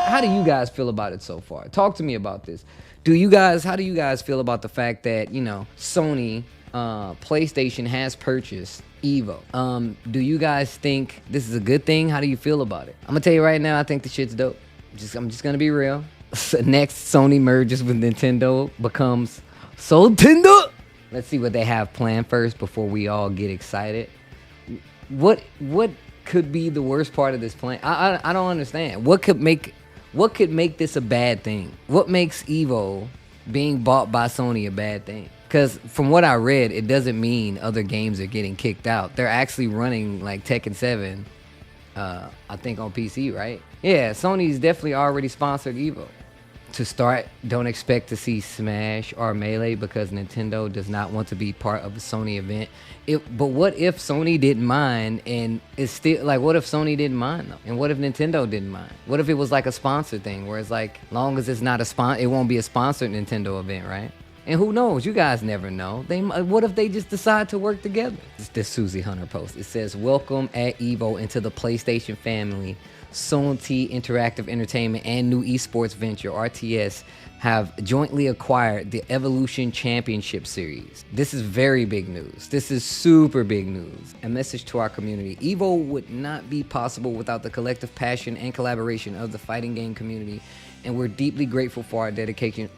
How do you guys feel about it so far? Talk to me about this. How do you guys feel about the fact that, Sony, PlayStation has purchased EVO? Do you guys think this is a good thing? How do you feel about it? I'm gonna tell you right now, I think the shit's dope. I'm just gonna be real. Next, Sony merges with Nintendo, becomes Nintendo. Let's see what they have planned first before we all get excited. What could be the worst part of this plan? I don't understand. What could make this a bad thing? What makes EVO being bought by Sony a bad thing? Because from what I read, it doesn't mean other games are getting kicked out. They're actually running like Tekken 7, I think on PC, right? Yeah, Sony's definitely already sponsored EVO. To start, don't expect to see Smash or Melee because Nintendo does not want to be part of a Sony event. But what if Sony didn't mind, and it's still like, what if Sony didn't mind though? And what if Nintendo didn't mind? What if it was like a sponsor thing where it's like, long as it's not it won't be a sponsored Nintendo event, right? And who knows? You guys never know. What if they just decide to work together? It's this Susie Hunter post. It says, "Welcome at EVO into the PlayStation family. Sony Interactive Entertainment and new esports venture RTS have jointly acquired the Evolution Championship Series." This is very big news. This is super big news. A message to our community. EVO would not be possible without the collective passion and collaboration of the fighting game community, and we're deeply grateful for our dedication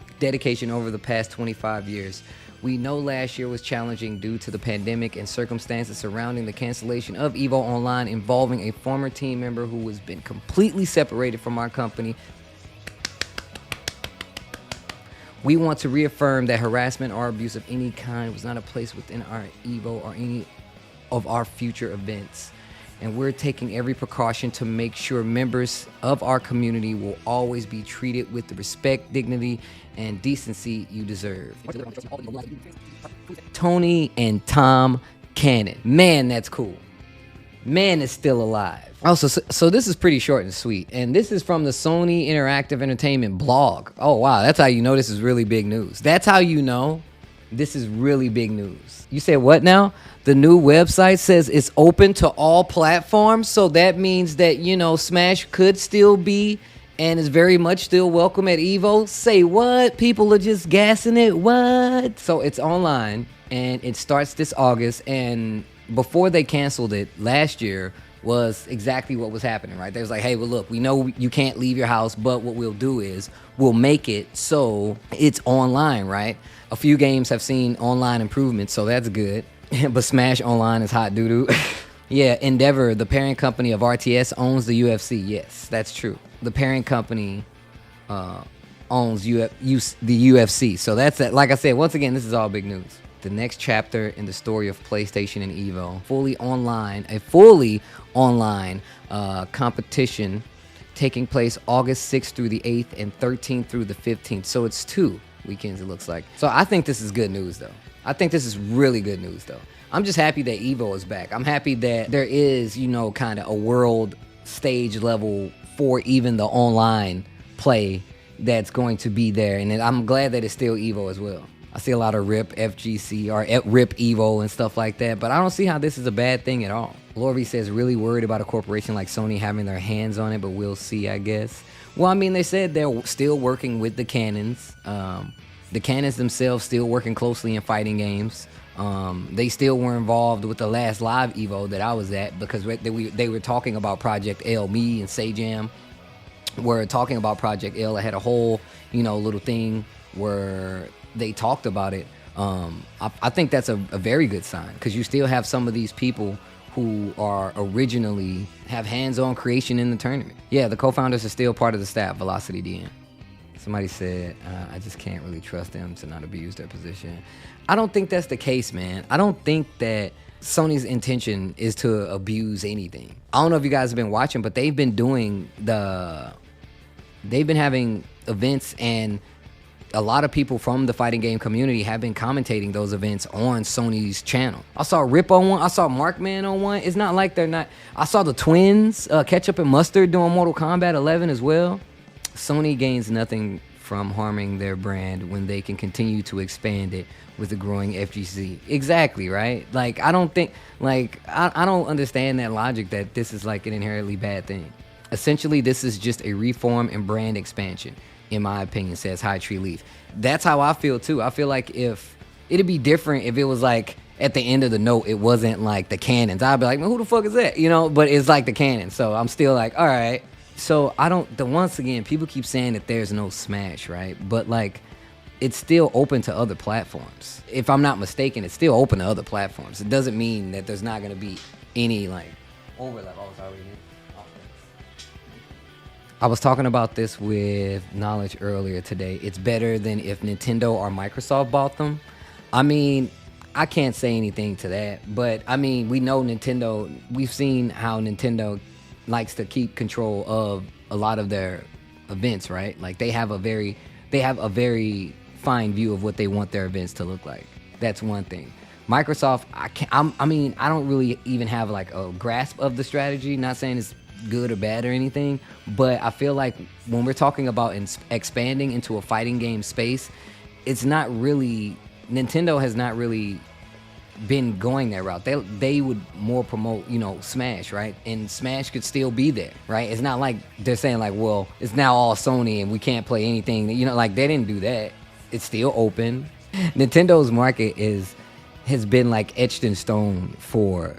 over the past 25 years. We know last year was challenging due to the pandemic and circumstances surrounding the cancellation of EVO Online involving a former team member who has been completely separated from our company. We want to reaffirm that harassment or abuse of any kind was not a place within our EVO or any of our future events. And we're taking every precaution to make sure members of our community will always be treated with the respect, dignity, and decency you deserve. Tony and Tom Cannon. Man, that's cool. Man is still alive. Also, so this is pretty short and sweet. And this is from the Sony Interactive Entertainment blog. Oh, wow. That's how you know this is really big news. That's how you know this is really big news. You said what now? The new website says it's open to all platforms. So that means that, Smash could still be and is very much still welcome at EVO. Say what? People are just gassing it. What? So it's online and it starts this August. And before they canceled it last year was exactly what was happening, right? They was like, hey, well, look, we know you can't leave your house, but what we'll do is we'll make it so it's online, right? A few games have seen online improvements, so that's good. But Smash Online is hot doo-doo. Yeah, Endeavor, the parent company of RTS, owns the UFC. Yes, that's true. The parent company owns the UFC. So that's it. Like I said, once again, this is all big news. The next chapter in the story of PlayStation and EVO, a fully online competition taking place August 6th through the 8th and 13th through the 15th. So it's 2 weekends, it looks like. So I think this is good news, though. I think this is really good news, though. I'm just happy that EVO is back. I'm happy that there is, kind of a world stage level for even the online play that's going to be there. And I'm glad that it's still EVO as well. I see a lot of RIP FGC or RIP EVO and stuff like that, but I don't see how this is a bad thing at all. Lorvie says, really worried about a corporation like Sony having their hands on it, but we'll see, I guess. Well, I mean, they said they're still working with the Cannons. The Cannons themselves still working closely in fighting games. They still were involved with the last live EVO that I was at because they were talking about Project L. Me and Sajam were talking about Project L. I had a whole, little thing where they talked about it. I think that's a very good sign because you still have some of these people who are originally have hands-on creation in the tournament. Yeah, the co-founders are still part of the staff, Velocity DN. Somebody said, I just can't really trust them to not abuse their position. I don't think that's the case, man. I don't think that Sony's intention is to abuse anything. I don't know if you guys have been watching, but they've been having events, and a lot of people from the fighting game community have been commentating those events on Sony's channel. I saw Rip on one. I saw Markman on one. It's not like they're not. I saw the twins, Ketchup and Mustard, doing Mortal Kombat 11 as well. Sony gains nothing from harming their brand when they can continue to expand it with the growing FGC. Exactly, right? Like, I don't think, I don't understand that logic that this is like an inherently bad thing. Essentially, this is just a reform and brand expansion, in my opinion, says High Tree Leaf. That's how I feel too. I feel like if it'd be different if it was like at the end of the note, it wasn't like the cannons. I'd be like, man, who the fuck is that? You know, but it's like the cannons. So I'm still like, all right. So I don't, once again, people keep saying that there's no Smash, right? But like, it's still open to other platforms. If I'm not mistaken, it's still open to other platforms. It doesn't mean that there's not going to be any like overlap. Oh, sorry. I was talking about this with Knowledge earlier today. It's better than if Nintendo or Microsoft bought them. I mean, I can't say anything to that, but I mean, we know Nintendo, we've seen how Nintendo likes to keep control of a lot of their events, right? Like they have a very fine view of what they want their events to look like. That's one thing. Microsoft, I don't really even have like a grasp of the strategy. Not saying it's good or bad or anything, but I feel like when we're talking about expanding into a fighting game space, it's not really, Nintendo has not really been going that route. They would more promote, you know, Smash, right? And Smash could still be there, right? It's not like they're saying like, well, it's now all Sony and we can't play anything. You know, like they didn't do that. It's still open. Nintendo's market has been like etched in stone for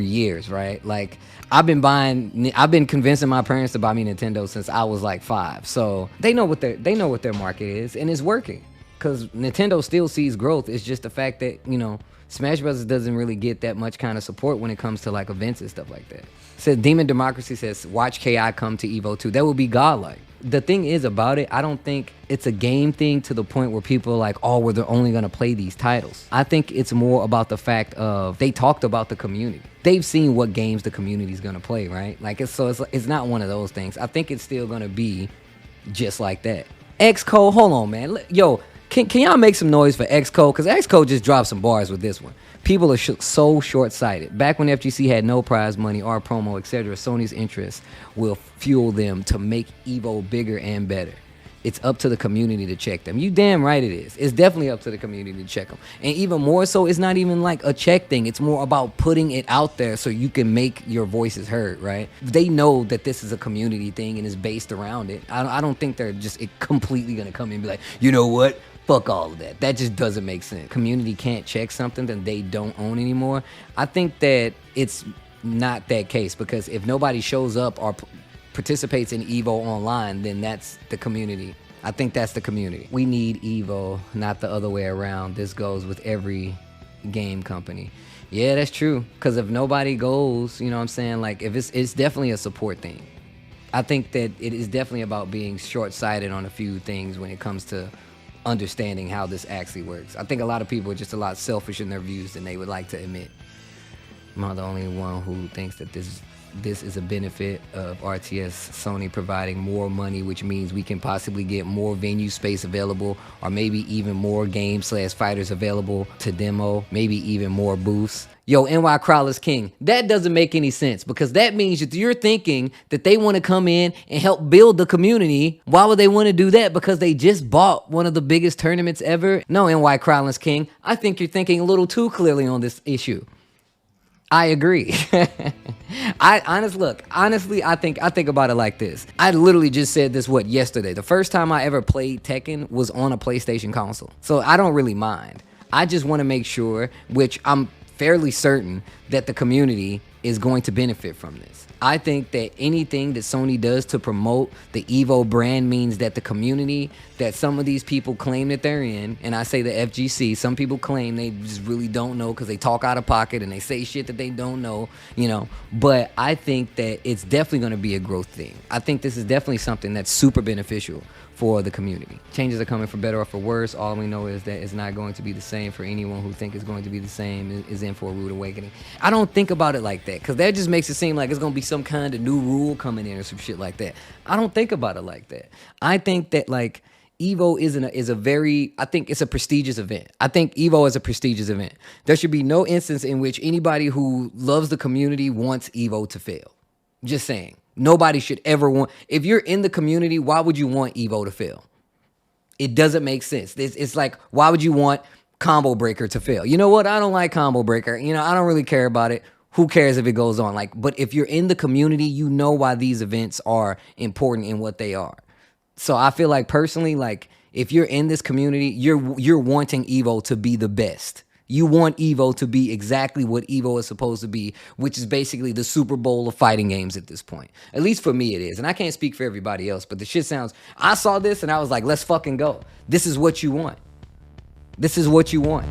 years, right? Like I've been convincing my parents to buy me Nintendo since I was like 5. So they know what their market is, and it's working. Because Nintendo still sees growth. It's just the fact that, you know, Smash Bros. Doesn't really get that much kind of support when it comes to like events and stuff like that. Says Demon Democracy says, watch KI come to EVO 2. That would be godlike. The thing is about it, I don't think it's a game thing to the point where people are like, oh, well, they're only going to play these titles. I think it's more about the fact of they talked about the community. They've seen what games the community is going to play, right? Like, it's not one of those things. I think it's still going to be just like that. Xcode, hold on, man. Yo, can y'all make some noise for Xcode? Because Xcode just dropped some bars with this one. People are so short-sighted. Back when FGC had no prize money or promo, etc., Sony's interest will fuel them to make EVO bigger and better. It's up to the community to check them. You damn right it is. It's definitely up to the community to check them. And even more so, it's not even like a check thing. It's more about putting it out there so you can make your voices heard, right? They know that this is a community thing and is based around it. I don't think they're just completely going to come in and be like, you know what? Fuck all of that. That just doesn't make sense. Community can't check something that they don't own anymore. I think that it's not that case, because if nobody shows up or participates in EVO online, then that's the community. I think that's the community. We need EVO, not the other way around. This goes with every game company. Yeah, that's true. Because if nobody goes, you know what I'm saying? Like, if it's definitely a support thing. I think that it is definitely about being short-sighted on a few things when it comes to understanding how this actually works. I think a lot of people are just a lot selfish in their views than they would like to admit. I'm not the only one who thinks that this is a benefit of RTS Sony providing more money, which means we can possibly get more venue space available, or maybe even more games/fighters available to demo, maybe even more booths. Yo, NY Crowler's King, that doesn't make any sense, because that means that you're thinking that they want to come in and help build the community. Why would they want to do that? Because they just bought one of the biggest tournaments ever? No, NY Crowler's King, I think you're thinking a little too clearly on this issue. I agree. Honestly, I think about it like this. I literally just said this, yesterday? The first time I ever played Tekken was on a PlayStation console. So I don't really mind. I just want to make sure, which I'm fairly certain, that the community is going to benefit from this. I think that anything that Sony does to promote the EVO brand means that the community that some of these people claim that they're in, and I say the FGC, some people claim they just really don't know because they talk out of pocket and they say shit that they don't know, you know, but I think that it's definitely going to be a growth thing. I think this is definitely something that's super beneficial for the community. Changes are coming for better or for worse. All we know is that it's not going to be the same. For anyone who think it's going to be the same is in for a rude awakening. I don't think about it like that, because that just makes it seem like it's going to be some kind of new rule coming in or some shit like that. I don't think about it like that. I think that like EVO I think it's a prestigious event. I think EVO is a prestigious event. There should be no instance in which anybody who loves the community wants EVO to fail. Just saying. Nobody should ever want, if you're in the community, why would you want EVO to fail? It doesn't make sense. It's like, why would you want Combo Breaker to fail? You know what? I don't like Combo Breaker. You know, I don't really care about it. who cares if it goes on? Like, but if you're in the community, you know why these events are important and what they are. So I feel like personally, like if you're in this community, you're wanting EVO to be the best. You want EVO to be exactly what EVO is supposed to be, which is basically the Super Bowl of fighting games at this point. At least for me it is. And I can't speak for everybody else, but the shit sounds, I saw this and I was like, let's fucking go. This is what you want. This is what you want.